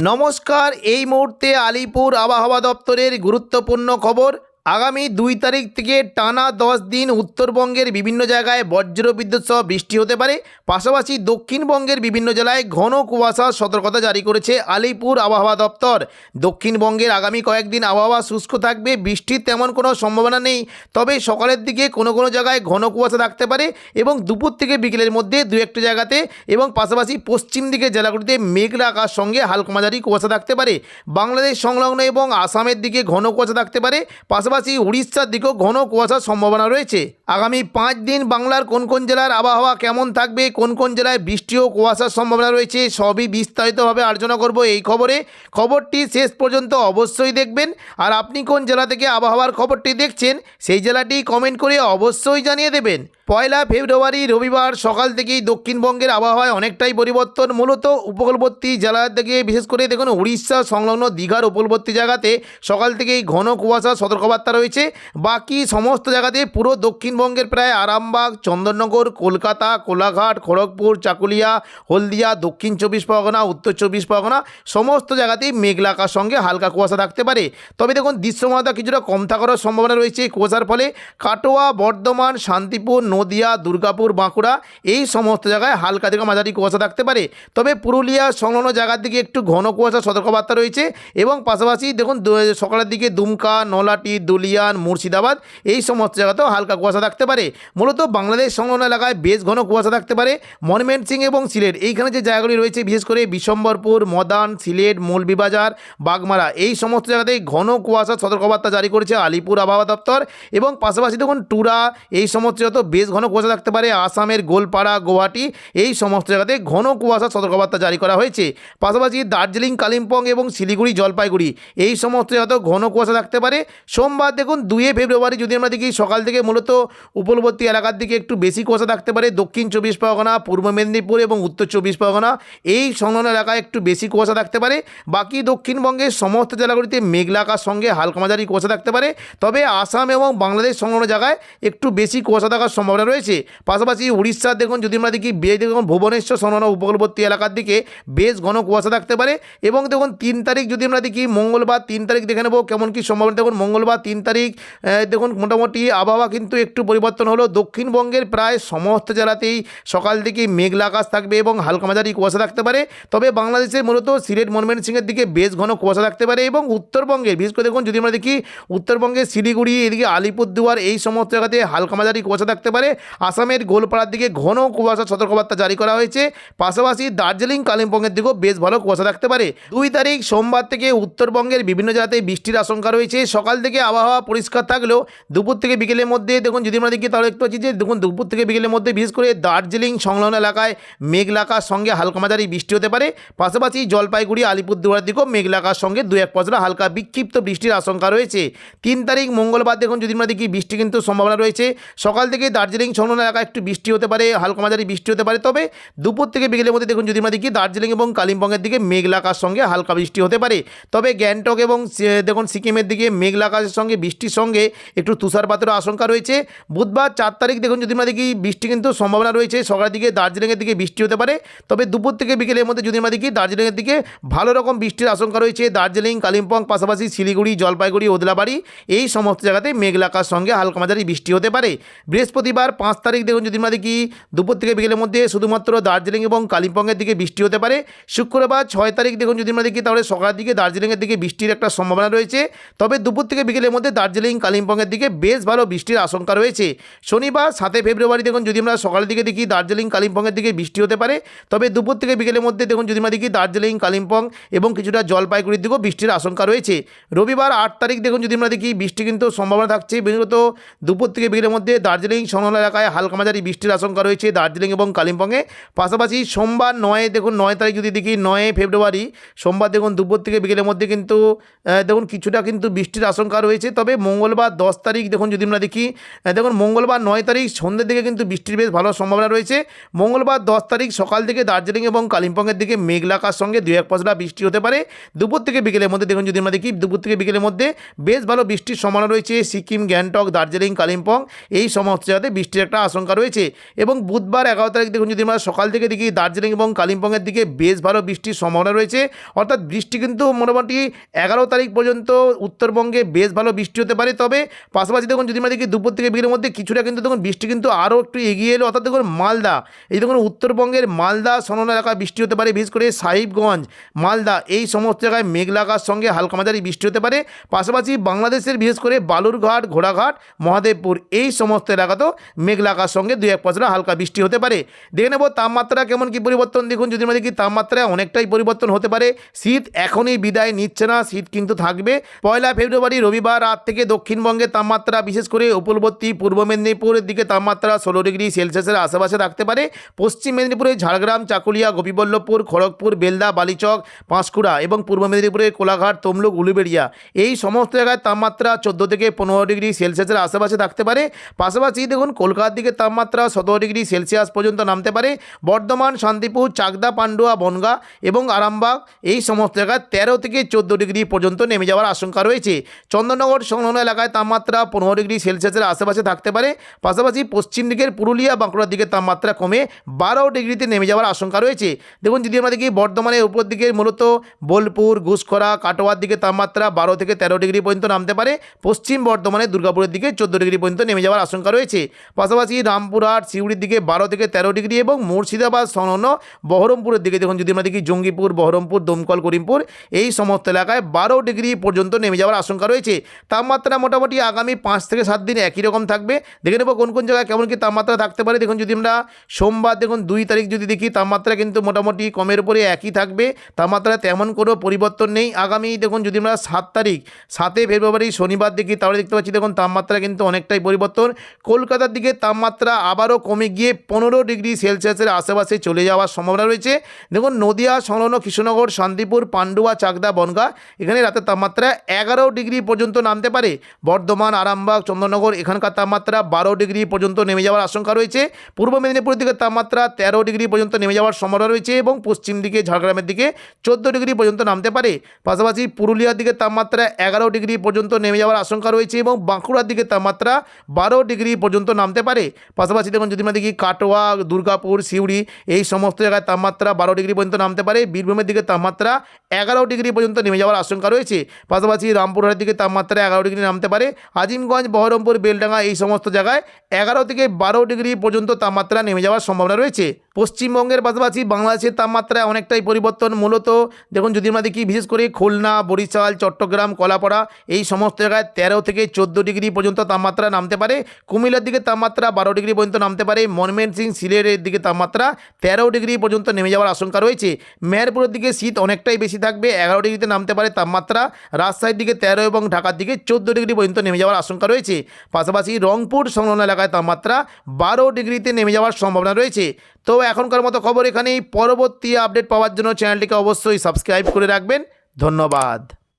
নমস্কার। এই মুহূর্তে আলিপুর আবহাওয়া দপ্তরের গুরুত্বপূর্ণ খবর। আগামী 2 তারিখ থেকে টানা 10 দিন উত্তরবঙ্গের বিভিন্ন জায়গায় বজ্রবিদ্যুৎ সহ বৃষ্টি হতে পারে। পাশাপাশি দক্ষিণবঙ্গের বিভিন্ন জেলায় ঘন কুয়াশার সতর্কতা জারি করেছে আলিপুর আবহাওয়া দপ্তর। দক্ষিণবঙ্গের আগামী কয়েকদিন আবহাওয়া শুষ্ক থাকবে, বৃষ্টির তেমন কোনো সম্ভাবনা নেই। তবে সকালের দিকে কোনো কোনো জায়গায় ঘন কুয়াশা থাকতে পারে এবং দুপুর থেকে বিকেলের মধ্যে দু একটা জায়গাতে এবং পাশাপাশি পশ্চিম দিকের জেলাগুলিতে মেঘলা আকাশ সঙ্গে হালকা মাঝারি কুয়াশা থাকতে পারে। বাংলাদেশ সংলগ্ন এবং আসামের দিকে ঘন কুয়াশা থাকতে পারে। পাশাপাশি উড়িষ্যার দিকেও ঘন কুয়াশার সম্ভাবনা রয়েছে। আগামী 5 দিন বাংলার কোন কোন জেলার আবহাওয়া কেমন থাকবে, কোন কোন জেলায় বৃষ্টি ও কুয়াশার সম্ভাবনা রয়েছে, সবই বিস্তারিতভাবে আলোচনা করব এই খবরটি শেষ পর্যন্ত অবশ্যই দেখবেন। আর আপনি কোন জেলা থেকে আবহাওয়ার খবরটি দেখছেন সেই জেলাটি কমেন্ট করে অবশ্যই জানিয়ে দেবেন। 1 ফেব্রুয়ারি রবিবার সকাল থেকেই দক্ষিণবঙ্গের আবহাওয়ায় অনেকটাই পরিবর্তন। মূলত উপকূলবর্তী জেলা থেকে বিশেষ করে দেখুন উড়িষ্যা সংলগ্ন দীঘার উপকূলবর্তী জায়গাতে সকাল থেকেই ঘন কুয়াশা সতর্কবার্তা রয়েছে। বাকি সমস্ত জায়গাতে পুরো দক্ষিণবঙ্গের প্রায় আরামবাগ, চন্দননগর, কলকাতা, কোলাঘাট, খড়গপুর, চাকুলিয়া, হলদিয়া, দক্ষিণ 24 পরগনা, উত্তর 24 পরগনা সমস্ত জায়গাতেই মেঘলা আকাশ সঙ্গে হালকা কুয়াশা থাকতে পারে। তবে দেখুন দৃশ্যমানতা কিছুটা কম থাকারও সম্ভাবনা রয়েছে কুয়াশার ফলে। কাটোয়া, বর্ধমান, শান্তিপুর, নদিয়া, দুর্গাপুর, বাঁকুড়া এই সমস্ত জায়গায় হালকা থেকে মাঝারি কুয়াশা থাকতে পারে। তবে পুরুলিয়া সংলগ্ন জায়গার দিকে একটু ঘন কুয়াশা সতর্কবার্তা রয়েছে এবং পাশাপাশি দেখুন সকালের দিকে দুমকা, নলাটি, দুলিয়ান, মুর্শিদাবাদ এই সমস্ত জায়গাতেও হালকা কুয়াশা থাকতে পারে। মূলত বাংলাদেশ সংলগ্ন এলাকায় বেশ ঘন কুয়াশা থাকতে পারে। ময়মনসিংহ এবং সিলেট এইখানে যে জায়গাগুলি রয়েছে বিশেষ করে বিশম্বরপুর, মদান, সিলেট, মৌলভীবাজার, বাগমারা এই সমস্ত জায়গাতেই ঘন কুয়াশার সতর্কবার্তা জারি করেছে আলিপুর আবহাওয়া দপ্তর। এবং পাশাপাশি দেখুন টুরা এই সমস্ত জায়গাতে বেশ ঘন কুয়াশা থাকতে পারে। আসামের গোলপাড়া, গুয়াহাটি এই সমস্ত জায়গাতে ঘন কুয়াশার সতর্কবার্তা জারি করা হয়েছে। পাশাপাশি দার্জিলিং, কালিম্পং এবং শিলিগুড়ি, জলপাইগুড়ি এই সমস্ত জায়গাতেও ঘন কুয়াশা থাকতে পারে। সোমবার দেখুন 2 ফেব্রুয়ারি যদি আমরা দেখি সকাল থেকে মূলত উপকূলবর্তী এলাকার দিকে একটু বেশি কুয়াশা থাকতে পারে। দক্ষিণ 24 পরগনা, পূর্ব মেদিনীপুর এবং উত্তর 24 পরগনা এই সংলগ্ন এলাকায় একটু বেশি কুয়াশা থাকতে পারে। বাকি দক্ষিণবঙ্গের সমস্ত জেলাগুলিতে মেঘলা আকাশ সঙ্গে হালকা মাঝারি কুয়াশা থাকতে পারে। তবে আসাম এবং বাংলাদেশ সংলগ্ন জায়গায় একটু বেশি কুয়াশা থাকার সম্ভাবনা রয়েছে। পাশাপাশি উড়িষ্যার দেখুন যদি আমরা দেখি দেখুন ভুবনেশ্বর সংলগ্ন উপকূলবর্তী এলাকার দিকে বেশ ঘন কুয়াশা থাকতে পারে। এবং দেখুন 3 তারিখ যদি আমরা দেখি মঙ্গলবার 3 তারিখ দেখে নেব কেমন কী সম্ভাবনা। দেখুন মঙ্গলবার 3 তারিখ দেখুন মোটামুটি আবহাওয়া কিন্তু একটু পরিবর্তন হলো। দক্ষিণবঙ্গের প্রায় সমস্ত জেলাতেই সকাল থেকে মেঘলা আকাশ থাকবে এবং হালকা মাঝারি কুয়াশা থাকতে পারে। তবে বাংলাদেশের মূলত সিলেট, ময়মনসিংহের দিকে বেশ ঘন কুয়াশা থাকতে পারে। এবং উত্তরবঙ্গের বিশেষ করে দেখুন যদি আমরা দেখি উত্তরবঙ্গের শিলিগুড়ি, এদিকে আলিপুরদুয়ার এই সমস্ত জায়গাতে হালকা মাঝারি কুয়াশা থাকতে পারে। আসামের গোলপাড়ার দিকে ঘন কুয়াশা সতর্কবার্তা জারি করা হয়েছে। পাশাপাশি দার্জিলিং, কালিম্পংয়ের দিকেও বেশ ভালো কুয়াশা থাকতে পারে। 2 তারিখ সোমবার থেকে উত্তরবঙ্গের বিভিন্ন জায়গাতে বৃষ্টির আশঙ্কা রয়েছে। সকাল থেকে আবহাওয়া পরিষ্কার থাকলেও দুপুর থেকে বিকেলের মধ্যে দেখুন যদি আমরা দেখি তাহলে একটু পাচ্ছি যে দেখুন দুপুর থেকে বিকেলের মধ্যে বিশেষ করে দার্জিলিং সংলগ্ন এলাকায় মেঘলা আকাশ সঙ্গে হালকা মাঝারি বৃষ্টি হতে পারে। পাশাপাশি জলপাইগুড়ি, আলিপুরদুয়ারের দিকেও মেঘলা আকাশ সঙ্গে 2-1 পশলা হালকা বিক্ষিপ্ত বৃষ্টির আশঙ্কা রয়েছে। 3 তারিখ মঙ্গলবার দেখুন যদি আমরা দেখি বৃষ্টি কিন্তু সম্ভাবনা রয়েছে। সকাল থেকে দার্জিলিং সংলগ্ন এলাকায় একটু বৃষ্টি হতে পারে, হালকা মাঝারি বৃষ্টি হতে পারে। তবে দুপুর থেকে বিকেলের মধ্যে দেখুন যদি আমরা দেখি দার্জিলিং এবং কালিম্পংয়ের দিকে মেঘলা আকাশ সঙ্গে হালকা বৃষ্টি হতে পারে। তবে গ্যাংটক এবং দেখুন সিকিমের দিকে মেঘলা আকাশের সঙ্গে বৃষ্টির সঙ্গে একটু তুষারপাতেরও আশঙ্কা রয়েছে। বুধবার 4 তারিখ দেখুন যদি আমরা দেখি বৃষ্টি কিন্তু সম্ভাবনা রয়েছে। সকালের দিকে দার্জিলিংয়ের দিকে বৃষ্টি হতে পারে। তবে দুপুর থেকে বিকেলের মধ্যে যদি আমরা দেখি দার্জিলিংয়ের দিকে ভালো রকম বৃষ্টির আশঙ্কা রয়েছে। দার্জিলিং, কালিম্পং, পাশাপাশি শিলিগুড়ি, জলপাইগুড়ি, ওদলাবাড়ি এই সমস্ত জায়গাতে মেঘলা আকাশ সঙ্গে হালকা মাঝারি বৃষ্টি হতে পারে। বৃহস্পতিবার 5 তারিখ দেখুন যদি আমরা দেখি দুপুর থেকে বিকেলের মধ্যে শুধুমাত্র দার্জিলিং এবং কালিম্পংয়ের দিকে বৃষ্টি হতে পারে। শুক্রবার 6 তারিখ দেখুন যদি আমরা দেখি তাহলে সকালের দিকে দার্জিলিংয়ের দিকে বৃষ্টির একটা সম্ভাবনা রয়েছে। তবে দুপুর থেকে বিকেলের মধ্যে দার্জিলিং, কালিম্পংয়ের দিকে বেশ ভালো বৃষ্টির আশঙ্কা রয়েছে। শনিবার 7 ফেব্রুয়ারি দেখুন যদি আমরা সকালের দিকে দেখি দার্জিলিং, কালিম্পংয়ের দিকে বৃষ্টি হতে পারে। তবে দুপুর থেকে বিকেলের মধ্যে দেখুন যদি আমরা দেখি দার্জিলিং, কালিম্পং এবং কিছুটা জলপাইগুড়ির দিকেও বৃষ্টির আশঙ্কা রয়েছে। রবিবার 8 তারিখ দেখুন যদি আমরা দেখি বৃষ্টি কিন্তু সম্ভাবনা থাকছে বিশেষত দুপুর থেকে বিকেলের মধ্যে দার্জিলিং সংলগ্ন এলাকায় হালকা মাঝারি বৃষ্টির আশঙ্কা রয়েছে দার্জিলিং এবং কালিম্পংয়ে। পাশাপাশি সোমবার 9 তারিখ যদি দেখি 9 ফেব্রুয়ারি সোমবার দেখুন দুপুর থেকে বিকেলের মধ্যে কিন্তু দেখুন কিছুটা কিন্তু বৃষ্টির আশঙ্কা রয়েছে। তবে মঙ্গলবার 10 তারিখ দেখুন যদি আমরা দেখি দেখুন মঙ্গলবার 9 তারিখ সন্ধ্যের দিকে কিন্তু বৃষ্টির বেশ ভালো সম্ভাবনা রয়েছে। মঙ্গলবার 10 তারিখ সকাল থেকে দার্জিলিং এবং কালিম্পংয়ের দিকে মেঘলা আকাশ সঙ্গে 2-1 পশলা বৃষ্টি হতে পারে। দুপুর থেকে বিকেলের মধ্যে দেখুন যদি আমরা দেখি দুপুর থেকে বিকেলের মধ্যে বেশ ভালো বৃষ্টির সম্ভাবনা রয়েছে। সিকিম, গ্যাংটক, দার্জিলিং, কালিম্পং এই সমস্ত জায়গাতে বৃষ্টির একটা আশঙ্কা রয়েছে। এবং বুধবার 11 তারিখ দেখুন যদি আমরা সকাল থেকে দেখি দার্জিলিং এবং কালিম্পংয়ের দিকে বেশ ভালো বৃষ্টির সম্ভাবনা রয়েছে। অর্থাৎ বৃষ্টি কিন্তু মোটামুটি 11 তারিখ পর্যন্ত উত্তরবঙ্গে বেশ ভালো বৃষ্টি হতে পারে। তবে পাশাপাশি দেখুন যদি আমরা দেখি দুপুর থেকে বিকেলের মধ্যে কিছুটা কিন্তু দেখুন বৃষ্টি কিন্তু আরও একটু এগিয়ে এলো। অর্থাৎ দেখুন মালদা, এই দেখুন উত্তরবঙ্গের মালদা সংলগ্ন এলাকায় বৃষ্টি হতে পারে, বিশেষ করে সাহিবগঞ্জ, মালদা এই সমস্ত জায়গায় মেঘলা আকাশ সঙ্গে হালকা মাঝারি বৃষ্টি হতে পারে। পাশাপাশি বাংলাদেশের বিশেষ করে বালুরঘাট, ঘোড়াঘাট, মহাদেবপুর এই সমস্ত এলাকাতেও মেঘলা আকাশ সঙ্গে 2-1% হালকা বৃষ্টি হতে পারে। দেখে নেব তাপমাত্রা কেমন কি পরিবর্তন। দেখুন যদি আমরা দেখি তাপমাত্রায় অনেকটাই পরিবর্তন হতে পারে। শীত এখনই বিদায় নিচ্ছে না, শীত কিন্তু থাকবে। 1 ফেব্রুয়ারি রবিবার রাত থেকে দক্ষিণবঙ্গে তাপমাত্রা বিশেষ করে উপকূলবর্তী পূর্ব মেদিনীপুরের দিকে তাপমাত্রা 16 ডিগ্রি সেলসিয়াসের আশেপাশে থাকতে পারে। পশ্চিম মেদিনীপুরে ঝাড়গ্রাম, চাকুলিয়া, গোপীবল্লভপুর, খড়গপুর, বেলদা, বালিচক, পাঁশকুড়া এবং পূর্ব মেদিনীপুরের কোলাঘাট, তমলুক, উলুবেড়িয়া এই সমস্ত জায়গায় তাপমাত্রা 14 থেকে 15 ডিগ্রি সেলসিয়াসের আশেপাশে থাকতে পারে। পাশাপাশি দেখুন কলকাতার দিকে তাপমাত্রা 17 ডিগ্রি সেলসিয়াস পর্যন্ত নামতে পারে। বর্ধমান, শান্তিপুর, চাকদা, পান্ডুয়া, বনগাঁ এবং আরামবাগ এই সমস্ত জায়গায় 13 থেকে 14 ডিগ্রি পর্যন্ত নেমে যাওয়ার আশঙ্কা রয়েছে। চন্দননগর সংলগ্ন এলাকায় তাপমাত্রা 15 ডিগ্রি সেলসিয়াসের আশেপাশে থাকতে পারে। পাশাপাশি পশ্চিম দিকের পুরুলিয়া, বাঁকুড়ার দিকে তাপমাত্রা কমে 12 ডিগ্রিতে নেমে যাওয়ার আশঙ্কা রয়েছে। দেখুন যদি আমরা দেখি বর্ধমানের উপর দিকে মূলত বোলপুর, ঘুষখরা, কাটোয়ার দিকে তাপমাত্রা 12 থেকে 13 ডিগ্রি পর্যন্ত নামতে পারে। পশ্চিম বর্ধমানে দুর্গাপুরের দিকে 14 ডিগ্রি পর্যন্ত নেমে যাওয়ার আশঙ্কা রয়েছে। পাশাপাশি রামপুরহাট, সিউড়ির দিকে 12 থেকে 13 ডিগ্রি এবং মুর্শিদাবাদ সংলগ্ন বহরমপুরের দিকে দেখুন যদি আমরা দেখি জঙ্গিপুর, বহরমপুর, দমকল, করিমপুর এই সমস্ত এলাকায় 12 ডিগ্রি পর্যন্ত নেমে যাওয়ার আশঙ্কা রয়েছে। তাপমাত্রা মোটামুটি আগামী 5 থেকে 7 দিন একই রকম থাকবে। দেখে নেব কোন কোন জায়গায় কেমন কি তাপমাত্রা থাকতে পারে। দেখুন যদি আমরা সোমবার দেখুন 2 তারিখ যদি দেখি তাপমাত্রা কিন্তু মোটামুটি কমের উপরে একই থাকবে, তাপমাত্রা তেমন কোনো পরিবর্তন নেই। আগামী দেখুন যদি আমরা 7 তারিখ 7 ফেব্রুয়ারি শনিবার দেখি তাহলে দেখতে পাচ্ছি দেখুন তাপমাত্রা কিন্তু অনেকটাই পরিবর্তন। কলকাতার দিকে তাপমাত্রা আবারও কমে গিয়ে 15 ডিগ্রি সেলসিয়াসের আশেপাশে চলে যাওয়ার সম্ভাবনা রয়েছে। দেখুন নদিয়া সংলগ্ন কৃষ্ণনগর, শান্তিপুর, পান্ডুয়া, চাকদা, বনগাঁ এখানে রাতের তাপমাত্রা 11 ডিগ্রি পর্যন্ত নামতে পারে। বর্ধমান, আরামবাগ, চন্দননগর এখানকার তাপমাত্রা 12 ডিগ্রি পর্যন্ত নেমে যাওয়ার আশঙ্কা রয়েছে। পূর্ব মেদিনীপুরের দিকে তাপমাত্রা 13 ডিগ্রি পর্যন্ত নেমে যাওয়ার সম্ভাবনা রয়েছে এবং পশ্চিম দিকে ঝাড়গ্রামের দিকে 14 ডিগ্রি পর্যন্ত নামতে পারে। পাশাপাশি পুরুলিয়ার দিকে তাপমাত্রা 11 ডিগ্রি পর্যন্ত নেমে যাওয়ার আশঙ্কা রয়েছে এবং বাঁকুড়ার দিকে তাপমাত্রা 12 ডিগ্রি পর্যন্ত নামতে পারে। পাশাপাশি দেখুন যদি আমরা দেখি কাটোয়া, দুর্গাপুর, সিউড়ি এই সমস্ত জায়গায় তাপমাত্রা 12 ডিগ্রি পর্যন্ত নামতে পারে। বীরভূমের দিকে তাপমাত্রা 11 ডিগ্রি পর্যন্ত নেমে যাওয়ার আশঙ্কা রয়েছে। পাশাপাশি রামপুরহাটের দিকে তাপমাত্রা 11 ডিগ্রি নামতে পারে। আজিমগঞ্জ, বহরমপুর, বেলডাঙ্গা এই সমস্ত জায়গায় 11 থেকে 12 ডিগ্রি পর্যন্ত তাপমাত্রা নেমে যাওয়ার সম্ভাবনা রয়েছে। পশ্চিমবঙ্গের পাশাপাশি বাংলাদেশের তাপমাত্রায় অনেকটাই পরিবর্তন। মূলত দেখুন যদি আমরা দেখি বিশেষ করে খুলনা, বরিশাল, চট্টগ্রাম, কলাপাড়া এই সমস্ত জায়গায় 13 থেকে 14 ডিগ্রি পর্যন্ত তাপমাত্রা নামতে পারে। কুমিল্লার দিকে তাপমাত্রা 12 ডিগ্রি পর্যন্ত নামতে পারে। ময়মনসিংহ, সিলেটের দিকে তাপমাত্রা 13 ডিগ্রি পর্যন্ত নেমে যাওয়ার আশঙ্কা রয়েছে। মেহেরপুরের দিকে শীত অনেকটাই বেশি থাকবে, 11 ডিগ্রিতে নামতে পারে তাপমাত্রা। রাজশাহীর দিকে 13 এবং ঢাকার দিকে 14 ডিগ্রি পর্যন্ত নেমে যাওয়ার আশঙ্কা রয়েছে। পাশাপাশি রংপুর সংলগ্ন এলাকায় তাপমাত্রা 12 ডিগ্রিতে নেমে যাওয়ার সম্ভাবনা রয়েছে। তো এখনকার মতো খবর এখানেই। পরবর্তী আপডেট পাওয়ার জন্য চ্যানেলটিকে অবশ্যই সাবস্ক্রাইব করে রাখবেন। ধন্যবাদ।